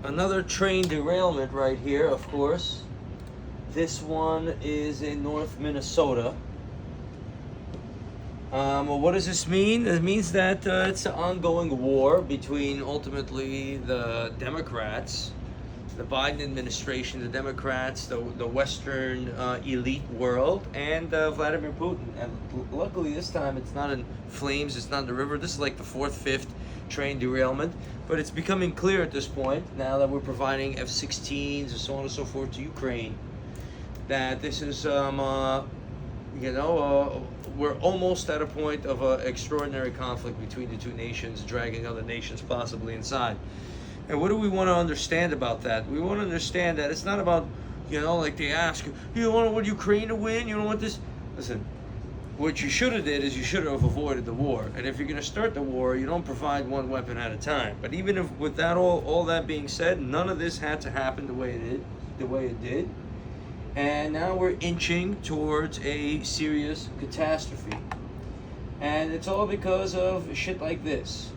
Another train derailment right here, of course. This one is in North Minnesota. Well, what does this mean? It means that it's an ongoing war between ultimately the Democrats, the Biden administration, the Democrats, the Western elite world, and Vladimir Putin. And luckily this time it's not in flames, it's not in the river. This is like the fourth, fifth train derailment. But it's becoming clear at this point, now that we're providing F-16s and so on and so forth to Ukraine, that this is, we're almost at a point of an extraordinary conflict between the two nations, dragging other nations possibly inside. And what do we want to understand about that? We want to understand that it's not about, like they ask, you want Ukraine to win? You don't want this? Listen, what you should have did is you should have avoided the war. And if you're going to start the war, you don't provide one weapon at a time. But even if with that all that being said, none of this had to happen the way it did. And now we're inching towards a serious catastrophe. And it's all because of shit like this.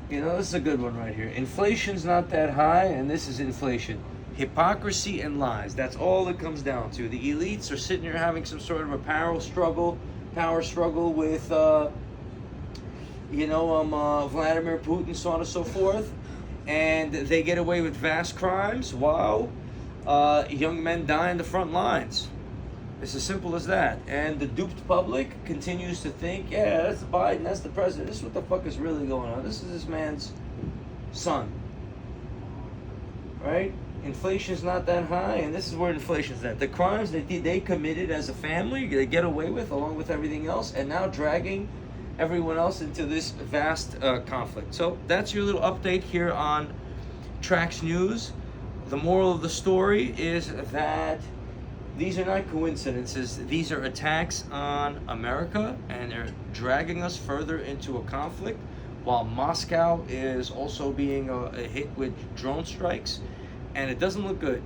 This is a good one right here. Inflation's not that high, and this is inflation. Hypocrisy and lies. That's all it comes down to. The elites are sitting here having some sort of a power struggle with, Vladimir Putin, so on and so forth. And they get away with vast crimes while young men die in the front lines. It's as simple as that. And the duped public continues to think, yeah, that's Biden, that's the president. This is what the fuck is really going on. This is this man's son. Right? Inflation's not that high, and this is where inflation's at. The crimes that they committed as a family, they get away with, along with everything else, and now dragging everyone else into this vast conflict. So that's your little update here on Trax News. The moral of the story is that these are not coincidences. These are attacks on America, and they're dragging us further into a conflict, while Moscow is also being hit with drone strikes, and it doesn't look good.